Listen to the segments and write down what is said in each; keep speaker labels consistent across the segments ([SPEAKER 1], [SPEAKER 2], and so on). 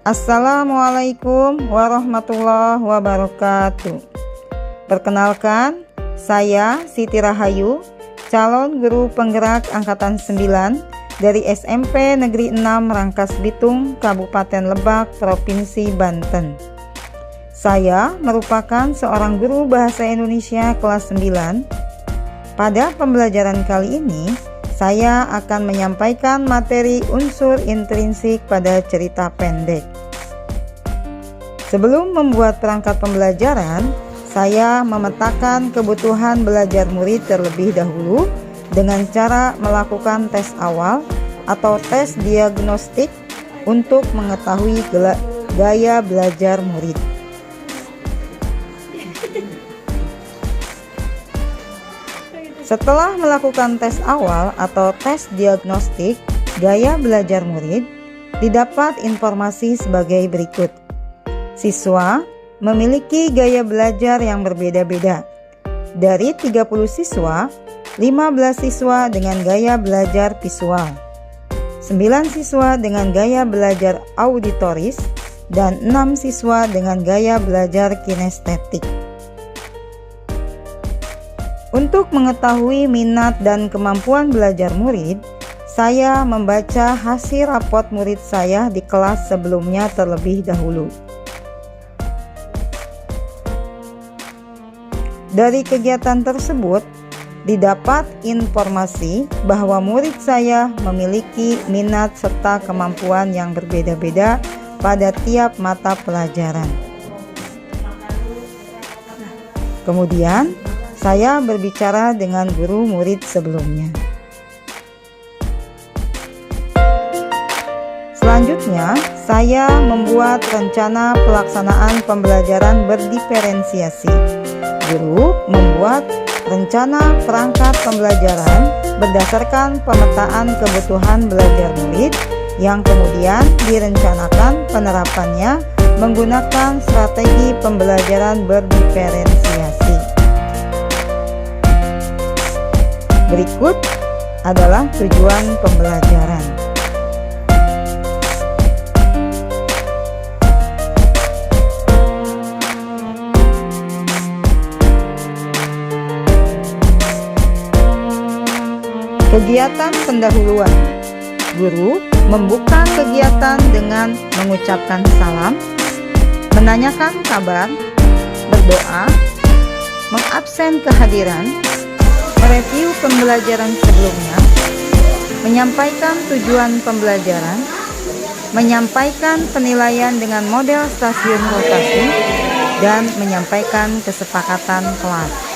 [SPEAKER 1] Assalamualaikum warahmatullahi wabarakatuh. Perkenalkan, saya Siti Rahayu, calon guru penggerak Angkatan 9 dari SMP Negeri 6 Rangkas Bitung, Kabupaten Lebak, Provinsi Banten. Saya merupakan seorang guru bahasa Indonesia kelas 9. Pada pembelajaran kali ini, saya akan menyampaikan materi unsur intrinsik pada cerita pendek. Sebelum membuat perangkat pembelajaran, saya memetakan kebutuhan belajar murid terlebih dahulu dengan cara melakukan tes awal atau tes diagnostik untuk mengetahui gaya belajar murid. Setelah melakukan tes awal atau tes diagnostik gaya belajar murid, didapat informasi sebagai berikut. Siswa memiliki gaya belajar yang berbeda-beda. Dari 30 siswa, 15 siswa dengan gaya belajar visual, 9 siswa dengan gaya belajar auditoris, dan 6 siswa dengan gaya belajar kinestetik. Untuk mengetahui minat dan kemampuan belajar murid, saya membaca hasil rapot murid saya di kelas sebelumnya terlebih dahulu. Dari kegiatan tersebut, didapat informasi bahwa murid saya memiliki minat serta kemampuan yang berbeda-beda pada tiap mata pelajaran. Kemudian, saya berbicara dengan guru murid sebelumnya. Selanjutnya, saya membuat rencana pelaksanaan pembelajaran berdiferensiasi. Guru membuat rencana perangkat pembelajaran berdasarkan pemetaan kebutuhan belajar murid yang kemudian direncanakan penerapannya menggunakan strategi pembelajaran berdiferensiasi. Berikut adalah tujuan pembelajaran. Kegiatan pendahuluan. Guru membuka kegiatan dengan mengucapkan salam, menanyakan kabar, berdoa, mengabsen kehadiran, mereview pembelajaran sebelumnya, menyampaikan tujuan pembelajaran, menyampaikan penilaian dengan model stasiun rotasi, dan menyampaikan kesepakatan kelas.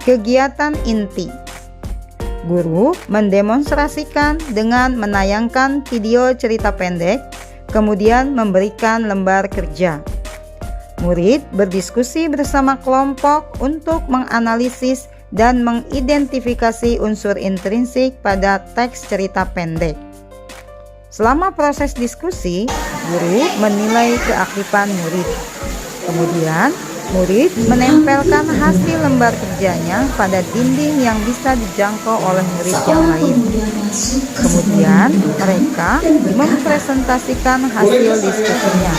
[SPEAKER 1] Kegiatan inti. Guru mendemonstrasikan dengan menayangkan video cerita pendek, kemudian memberikan lembar kerja. Murid berdiskusi bersama kelompok untuk menganalisis dan mengidentifikasi unsur intrinsik pada teks cerita pendek. Selama proses diskusi, guru menilai keaktifan murid. Kemudian, murid menempelkan hasil lembar kerjanya pada dinding yang bisa dijangkau oleh murid yang lain. Kemudian, mereka mempresentasikan hasil diskusinya.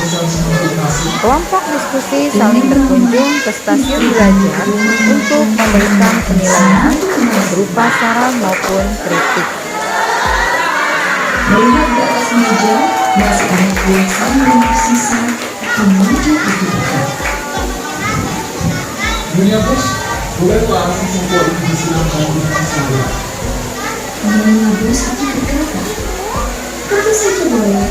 [SPEAKER 1] Kelompok diskusi saling berkunjung ke stasiun belajar untuk memberikan penilaian berupa saran maupun kritik.
[SPEAKER 2] Melihat di atas meja, masih ada tulisan yang tersisa di meja itu.
[SPEAKER 3] Dunia bos, boleh tuh arah sesuatu yang disilangkan di saya.
[SPEAKER 2] Mengenai bos itu berkata, tentu saja boleh.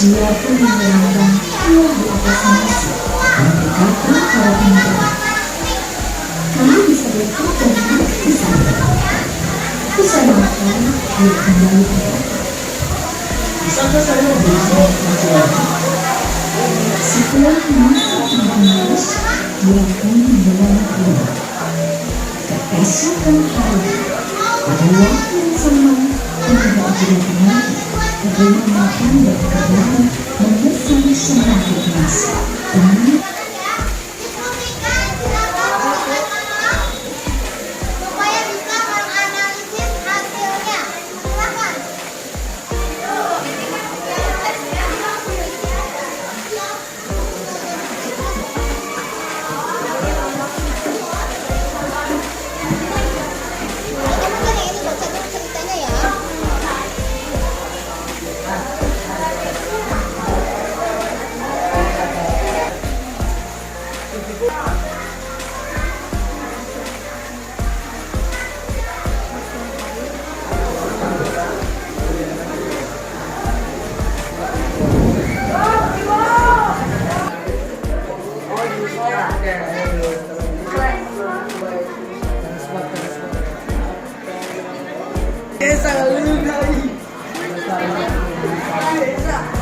[SPEAKER 2] Dia pun menerangkan dia di atas meja dan berkata pada teman-teman, kamu bisa berkata dan makan di sana. Bisa makan, dia kembali berkata,
[SPEAKER 3] Bisakah saya membeli sesuatu lagi?
[SPEAKER 2] setelah masak dengan bos, dia pun membawa keluar. Keesokan hari, pada waktu yang sama, tidak juga lagi, keduanya makan dan keduanya memesan semangkuk nasi.
[SPEAKER 4] Supaya bisa menganalisis hasilnya. Silakan. Kamu kan yang ini baca dulu ceritanya ya.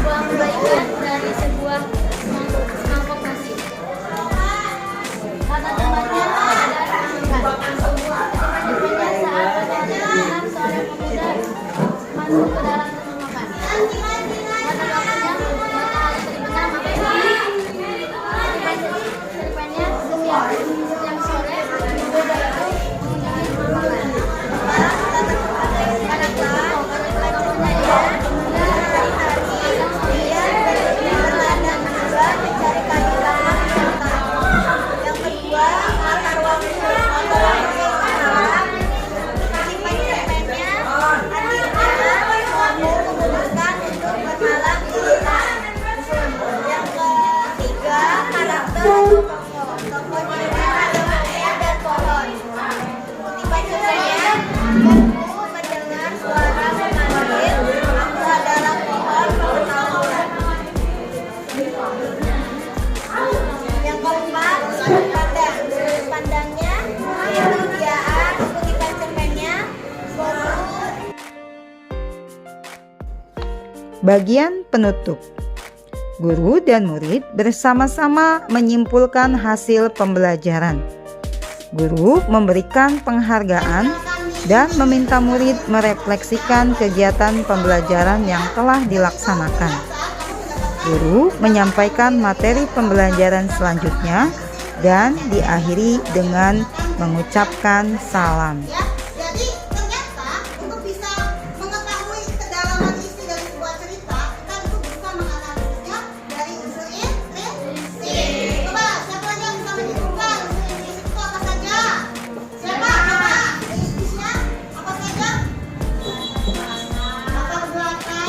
[SPEAKER 5] Buang kebaikan dari sebuah mangkok nasi. Kata temannya adalah makan. Rupanya saat perjalanan seorang pemuda masuk ke dalam rumah makan. Pada waktunya matahari terbenam seripanya siang sore pemuda itu mengunjungi rumah makan.
[SPEAKER 1] Bagian penutup. Guru dan murid bersama-sama menyimpulkan hasil pembelajaran. Guru memberikan penghargaan dan meminta murid merefleksikan kegiatan pembelajaran yang telah dilaksanakan. Guru menyampaikan materi pembelajaran selanjutnya dan diakhiri dengan mengucapkan salam.
[SPEAKER 4] Ya, jadi ternyata untuk bisa mengetahui kedalaman isi dari sebuah cerita, kita itu bisa menganalisisnya dari unsur intrinsik. Coba, siapa lagi yang bisa menyebutkan unsur intrinsik itu apa saja? Siapa? Coba, intrinsiknya apa saja? Latar belakang,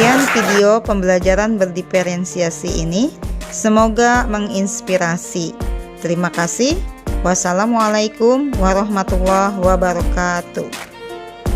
[SPEAKER 1] Demikian video pembelajaran berdiferensiasi ini. Semoga menginspirasi. Terima kasih. Wassalamualaikum warahmatullahi wabarakatuh.